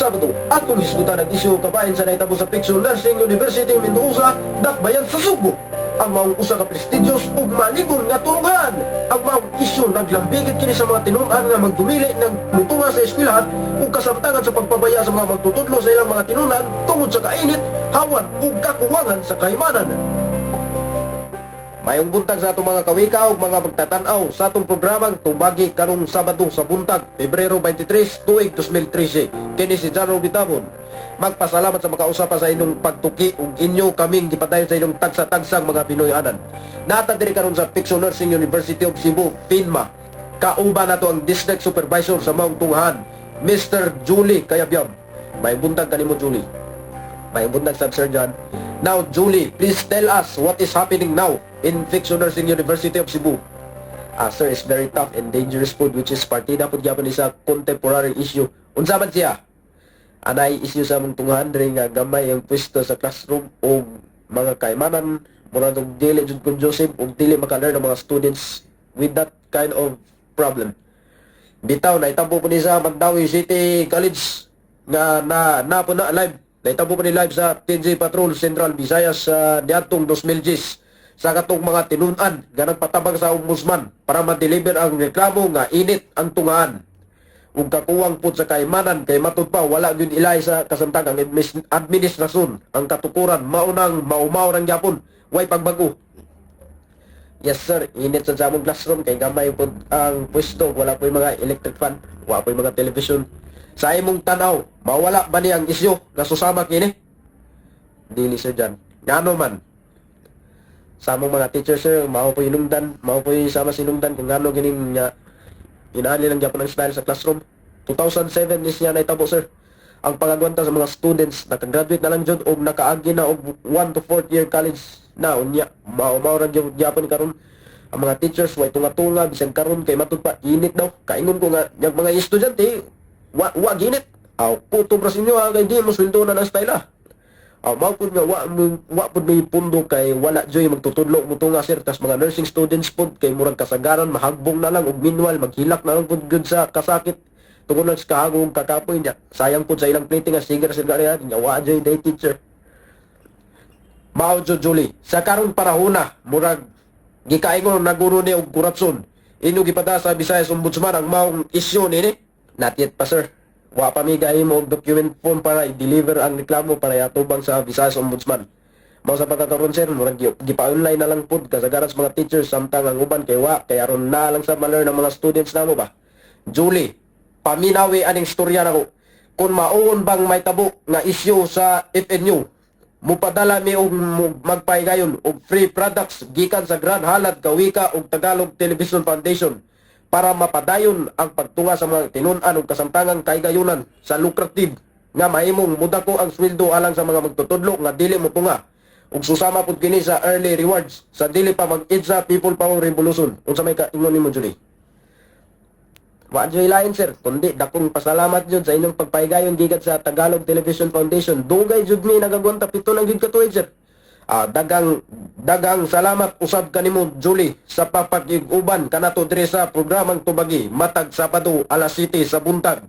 Sabado, atong hisgutan ang isyu kabahin sa naitabo sa Picture Nursing University Mendoza, dakbayan sa Subo. Ang maong usa ka prestigyos ug maligon nga turungan. Ang maong isyu naglambigit kini sa mga tinunan nga magdumili ng mutunga sa eskwelahan ug kasamtangan sa pagpabaya sa mga magtutudlo sa ilang mga tinunan tungod sa kainit, hawan ug kakuwangan sa kahimanan. Mayong buntag sa atong mga kawika ug mga pagtatanaw sa atong programang tubagi karong Sabado sa buntag, Pebrero 23, tuig 2013. Kini si Jaro Bitabon. Magpasalamat sa makausapan sa inyong pagtuki ug inyo kaming gipadayon sa inyong tagsa-tagsang mga Pinoy-anan. Natad diri karon sa Picture Nursing University of Cebu, PINMA. Kauban nato ang District Supervisor sa Maong Tunghan, Mr. Julie Kayabyab. Mayong buntag kanimo, Julie. Mayong buntag Sub Surgeon. Now, Julie, please tell us what is happening now in Picture Nursing University of Cebu. Sir, is very tough and dangerous food which is partida po gyapon sa contemporary issue. Unsa man siya? Anay issue sa mong tunghan diri nga gamay ang pwesto sa classroom o mga kaimanan mura tong dili jud kun Joseph ug dili maka-learn ang mga students with that kind of problem. Bitaw na itampo po ni sa Mandawi City College nga na po na live. Naitabo po ni live sa TJ Patrol Central Visayas sa niadtong 2010 sa katong mga tinunan nga nagpatabang sa ombudsman para ma-deliver ang reklamo nga init ang tungaan. Ug kakuwang pud sa kaimanan kay matud pa wala gyud ilay sa kasamtangang administrasyon ang katukuran maunang maumaw ng gyapon way pagbago. Yes sir, init sa among classroom kay gamay pud ang pwesto, wala po mga electric fan, wala po mga television. Sa imong tanaw, mawala ba ni ang isyu nga susama kini? Dili sir dyan. Ngano man. Sa among mga teachers sir, mao po inungdan, mao po sama sinungdan kung ngano gining nga inaali lang gyapon ang style sa classroom. 2007 is niya naitabo sir. Ang pangagwanta sa mga students nakagraduate na lang jud og nakaagi na og 1 to 4th year college na unya. Mao ra gyapon karon ang mga teachers way tunga-tunga bisan karon kay matud pa init daw. Kaingon ko nga yung mga estudyante wa ginit. Puto bras inyo kay di mo sweldo na ng style mao pud nga wa pud may pundo kay wala joy magtutudlo mo tunga sir tas mga nursing students pud kay murag kasagaran mahagbong na lang ug meanwhile maghilak na lang pud gud sa kasakit tungod lang sa kahagong kakapoy niya. Sayang pud sa ilang plating nga sigar sir gariya nya wa joy day teacher. Mao jud Julie sa karong panahona murag gikaingon naguro ni og korupsyon. Inyo gipada sa Visayas Ombudsman ang maong isyu nini. Not yet pa sir. Wa pa mi gahimo og document form para i-deliver ang reklamo para iatubang sa Visayas Ombudsman. Mao sa pagkakaroon sir, murag gipa-online na lang pud kasagaran sa mga teachers samtang ang uban kay wa kay aron na lang sa ma-learn ng mga students namo ba. Julie, paminawi aning istorya nako. Kung mauon bang may tabo nga issue sa FNU, mupadala mi og magpahigayon og free products gikan sa Grand Halad Kawika ug Tagalog Television Foundation para mapadayon ang pagtunga sa mga tinunan ug kasamtangang kaigayunan sa lucrative nga mahimong mudako ang sweldo alang sa mga magtutudlo nga dili motunga ug susama pud kini sa early rewards sa dili pa mag-EDSA People Power Revolution. Unsa may kaingon nimo Julie? Wa joy lain sir, kundi dakong pasalamat jud sa inyong pagpahigayon gikan sa Tagalog Television Foundation. Dugay jud mi nagagwanta pito lang gid ka tuig sir. Dagang salamat usab kanimo Julie sa papag-uban kanato dire sa programang tubagi matag Sabado alas 7 sa buntag.